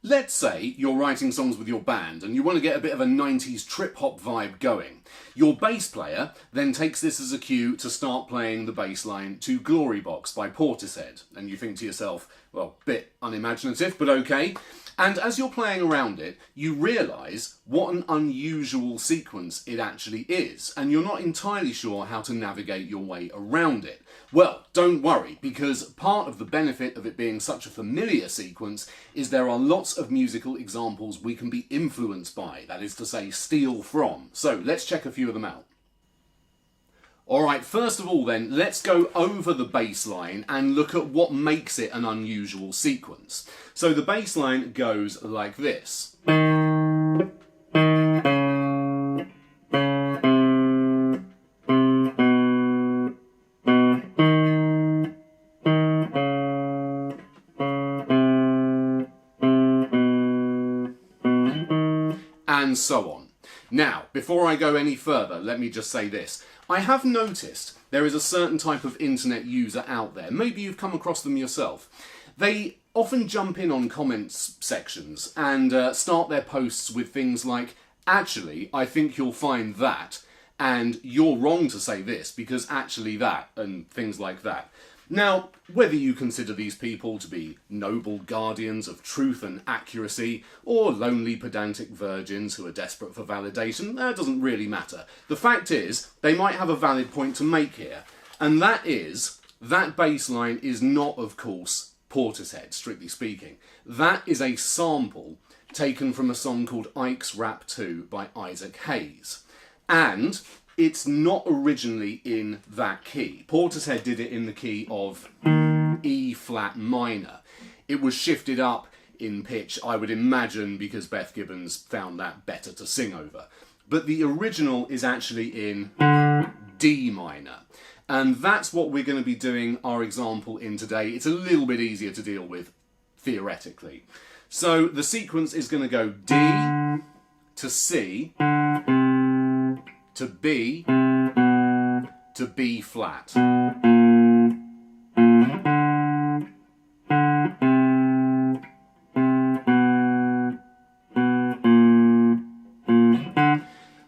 Let's say you're writing songs with your band and you want to get a bit of a 90s trip-hop vibe going. Your bass player then takes this as a cue to start playing the bass line to Glory Box by Portishead. And you think to yourself, well, bit unimaginative, but okay. And as you're playing around it, you realise what an unusual sequence it actually is, and you're not entirely sure how to navigate your way around it. Well, don't worry, because part of the benefit of it being such a familiar sequence is there are lots of musical examples we can be influenced by, that is to say, steal from. So let's check a few of them out. Alright, first of all then, let's go over the bass line and look at what makes it an unusual sequence. So the bass line goes like this. And so on. Now, before I go any further, let me just say this. I have noticed there is a certain type of internet user out there, maybe you've come across them yourself. They often jump in on comments sections and start their posts with things like, actually, I think you'll find that, and you're wrong to say this because actually that, and things like that. Now, whether you consider these people to be noble guardians of truth and accuracy, or lonely pedantic virgins who are desperate for validation, that doesn't really matter. The fact is, they might have a valid point to make here, and that is, that bass line is not, of course, Portishead, strictly speaking. That is a sample taken from a song called Ike's Rap 2 by Isaac Hayes. And it's not originally in that key. Portishead did it in the key of E flat minor. It was shifted up in pitch, I would imagine, because Beth Gibbons found that better to sing over. But the original is actually in D minor. And that's what we're going to be doing our example in today. It's a little bit easier to deal with, theoretically. So the sequence is going to go D to C, to B, to B flat.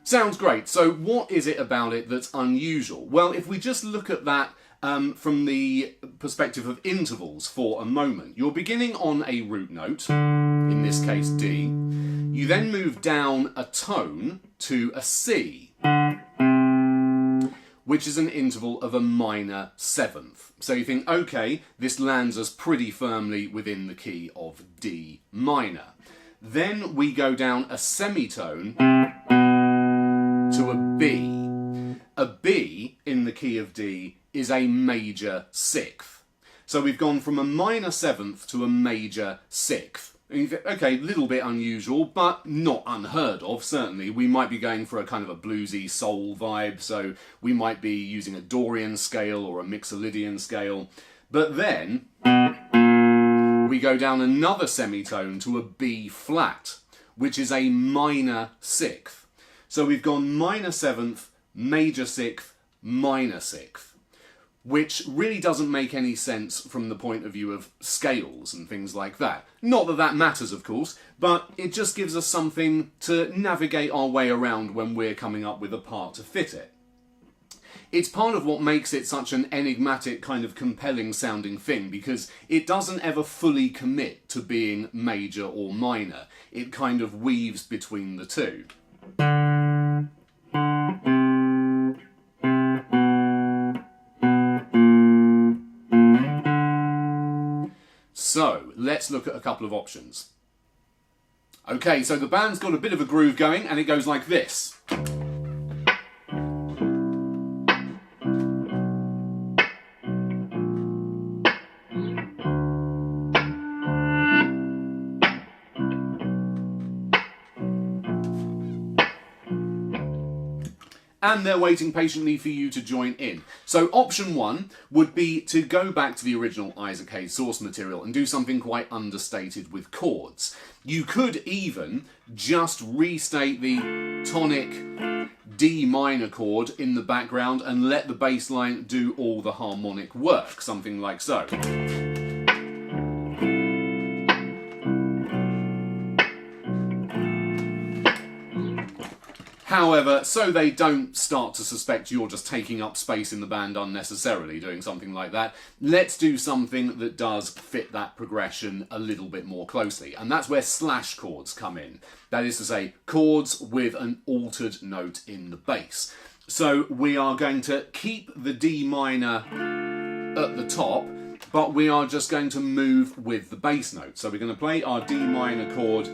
Sounds great. So what is it about it that's unusual? Well, if we just look at that from the perspective of intervals for a moment, you're beginning on a root note, in this case D. You then move down a tone to a C, which is an interval of a minor seventh. So you think, okay, this lands us pretty firmly within the key of D minor. Then we go down a semitone to a B. A B in the key of D is a major sixth. So we've gone from a minor seventh to a major sixth. And you think, okay, a little bit unusual, but not unheard of, certainly. We might be going for a kind of a bluesy soul vibe, so we might be using a Dorian scale or a Mixolydian scale. But then we go down another semitone to a B flat, which is a minor sixth. So we've gone minor seventh, major sixth, minor sixth, which really doesn't make any sense from the point of view of scales and things like that. Not that that matters, of course, but it just gives us something to navigate our way around when we're coming up with a part to fit it. It's part of what makes it such an enigmatic, kind of compelling sounding thing, because it doesn't ever fully commit to being major or minor. It kind of weaves between the two. So, let's look at a couple of options. Okay, so the band's got a bit of a groove going, and it goes like this. And they're waiting patiently for you to join in. So option one would be to go back to the original Isaac Hayes source material and do something quite understated with chords. You could even just restate the tonic D minor chord in the background and let the bass line do all the harmonic work, something like so. However, so they don't start to suspect you're just taking up space in the band unnecessarily doing something like that, let's do something that does fit that progression a little bit more closely. And that's where slash chords come in. That is to say, chords with an altered note in the bass. So we are going to keep the D minor at the top, but we are just going to move with the bass note. So we're going to play our D minor chord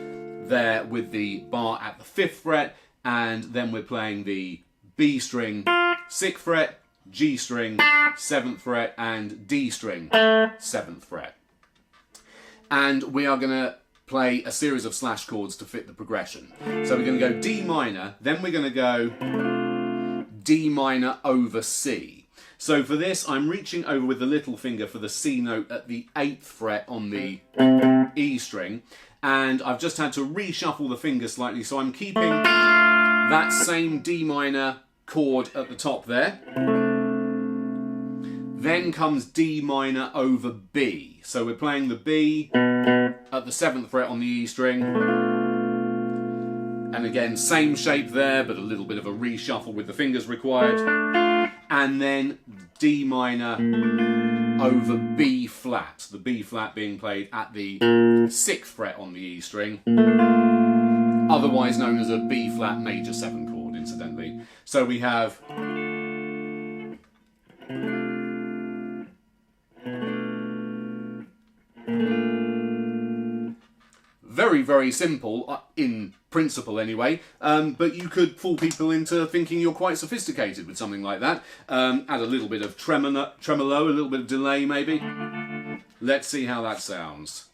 there with the bar at the 5th fret, and then we're playing the B string, 6th fret, G string, 7th fret, and D string, 7th fret. And we are going to play a series of slash chords to fit the progression. So we're going to go D minor, then we're going to go D minor over C. So for this, I'm reaching over with the little finger for the C note at the 8th fret on the E string, and I've just had to reshuffle the fingers slightly, so I'm keeping that same D minor chord at the top there. Then comes D minor over B. So we're playing the B at the 7th fret on the E string. And again, same shape there, but a little bit of a reshuffle with the fingers required. And then D minor over B flat. The B flat being played at the 6th fret on the E string. Otherwise known as a B flat major 7 chord, incidentally. So we have very, very simple, in principle anyway, but you could fool people into thinking you're quite sophisticated with something like that. Add a little bit of tremolo, a little bit of delay maybe. Let's see how that sounds.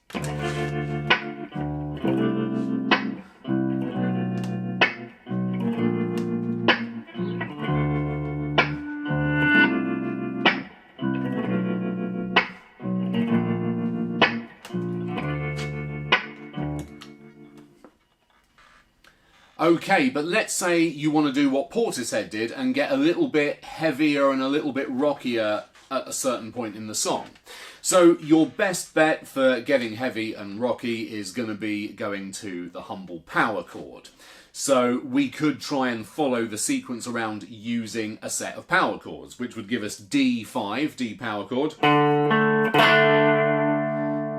Okay, but let's say you want to do what Portishead did and get a little bit heavier and a little bit rockier at a certain point in the song. So your best bet for getting heavy and rocky is going to be going to the humble power chord. So we could try and follow the sequence around using a set of power chords, which would give us D5, D power chord,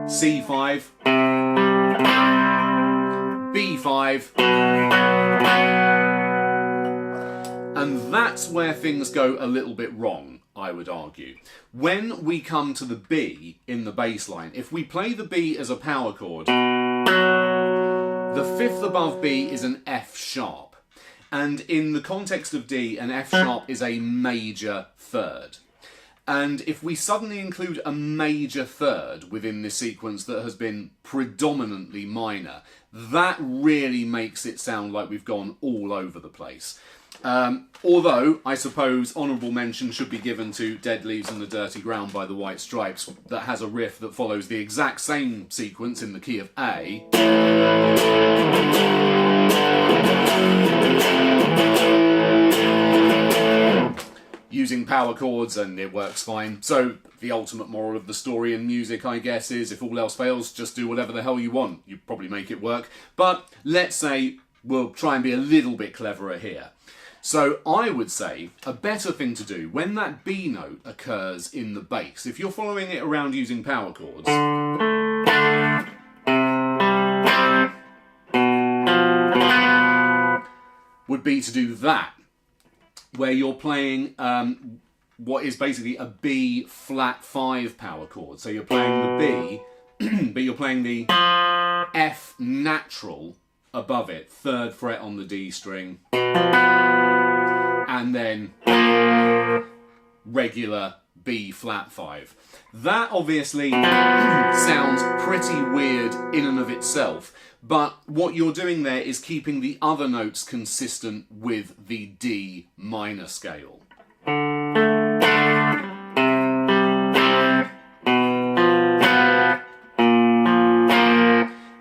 C5, B5, and that's where things go a little bit wrong, I would argue. When we come to the B in the bass line, if we play the B as a power chord, the 5th above B is an F sharp. And in the context of D, an F sharp is a major third. And if we suddenly include a major third within this sequence that has been predominantly minor, that really makes it sound like we've gone all over the place. Although, I suppose, honourable mention should be given to Dead Leaves and the Dirty Ground by the White Stripes, that has a riff that follows the exact same sequence in the key of A. Using power chords, and it works fine. So the ultimate moral of the story in music, I guess, is if all else fails, just do whatever the hell you want. You probably make it work. But let's say we'll try and be a little bit cleverer here. So I would say a better thing to do when that B note occurs in the bass, if you're following it around using power chords, would be to do that, where you're playing what is basically a B flat 5 power chord. So you're playing the B, but you're playing the F natural above it, 3rd fret on the D string, and then regular B flat 5. That obviously sounds pretty weird in and of itself, but what you're doing there is keeping the other notes consistent with the D minor scale.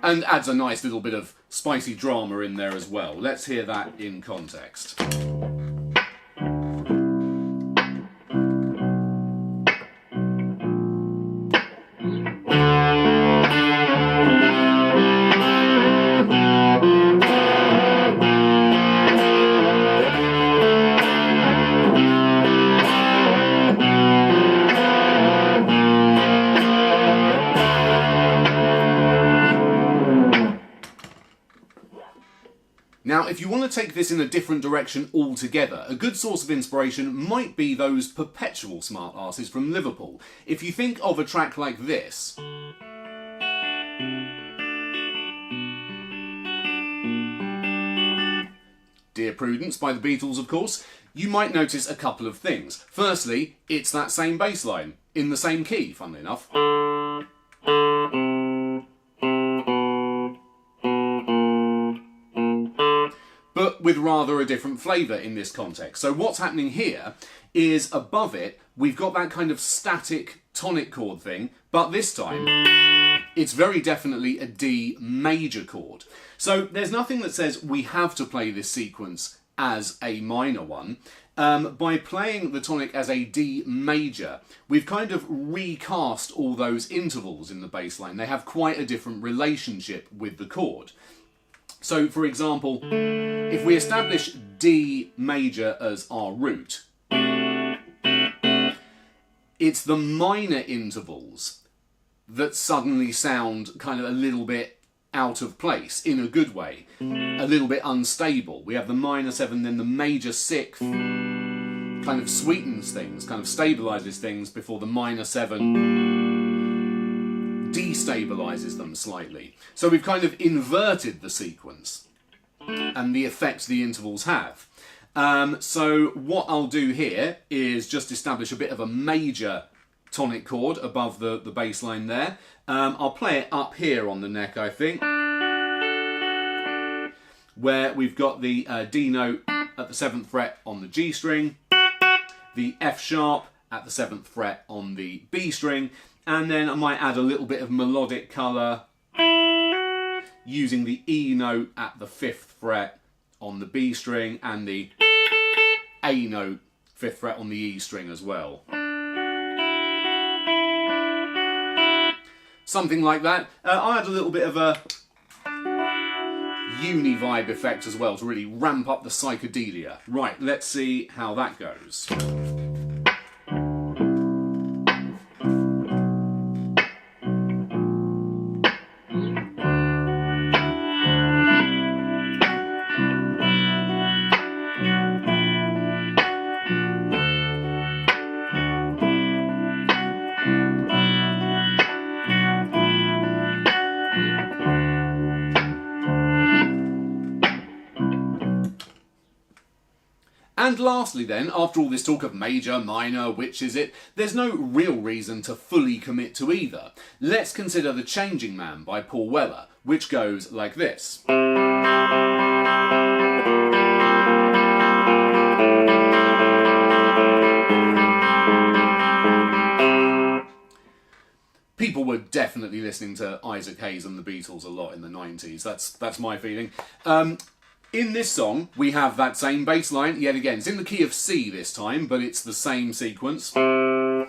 And adds a nice little bit of spicy drama in there as well. Let's hear that in context. Now, if you want to take this in a different direction altogether, a good source of inspiration might be those perpetual smart asses from Liverpool. If you think of a track like this, Dear Prudence by the Beatles, of course, you might notice a couple of things. Firstly, it's that same bass line, in the same key, funnily enough. But with rather a different flavour in this context. So what's happening here is above it, we've got that kind of static tonic chord thing, but this time it's very definitely a D major chord. So there's nothing that says we have to play this sequence as a minor one. By playing the tonic as a D major, we've kind of recast all those intervals in the bass line. They have quite a different relationship with the chord. So, for example, if we establish D major as our root, it's the minor intervals that suddenly sound kind of a little bit out of place, in a good way, a little bit unstable. We have the minor 7, then the major 6th kind of sweetens things, kind of stabilises things before the minor 7 destabilises them slightly. So we've kind of inverted the sequence and the effect the intervals have. So what I'll do here is just establish a bit of a major tonic chord above the bass line there. I'll play it up here on the neck, I think, where we've got the D note at the 7th fret on the G string, the F sharp at the 7th fret on the B string, and then I might add a little bit of melodic colour using the E note at the 5th fret on the B string and the A note 5th fret on the E string as well. Something like that. I add a little bit of a uni-vibe effect as well to really ramp up the psychedelia. Right, let's see how that goes. And lastly then, after all this talk of major, minor, which is it, there's no real reason to fully commit to either. Let's consider The Changing Man by Paul Weller, which goes like this. People were definitely listening to Isaac Hayes and the Beatles a lot in the 90s, that's my feeling. In this song, we have that same bass line, yet again. It's in the key of C this time, but it's the same sequence. And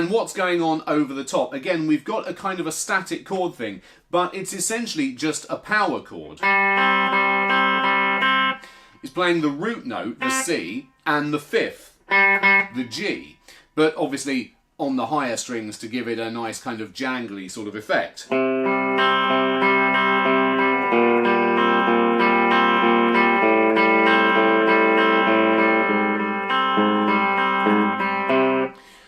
what's going on over the top? Again, we've got a kind of a static chord thing, but it's essentially just a power chord. It's playing the root note, the C, and the 5th, the G. But obviously on the higher strings to give it a nice kind of jangly sort of effect.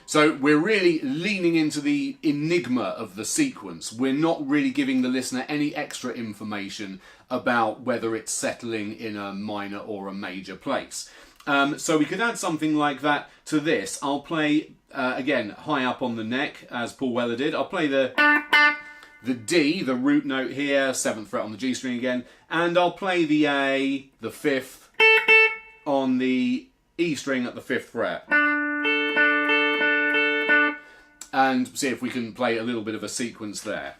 So we're really leaning into the enigma of the sequence. We're not really giving the listener any extra information about whether it's settling in a minor or a major place. So we could add something like that to this. I'll play, again, high up on the neck, as Paul Weller did. I'll play the D, the root note here, 7th fret on the G string again, and I'll play the A, the 5th, on the E string at the 5th fret. And see if we can play a little bit of a sequence there.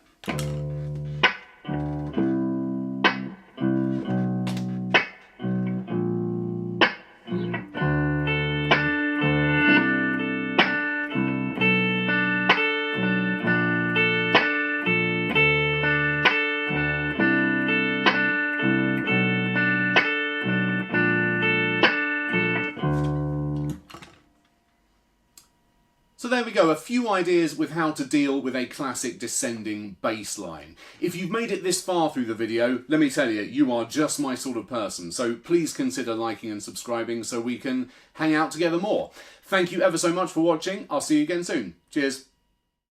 So there we go, a few ideas with how to deal with a classic descending bass line. If you've made it this far through the video, let me tell you, you are just my sort of person, so please consider liking and subscribing so we can hang out together more. Thank you ever so much for watching. I'll see you again soon. Cheers.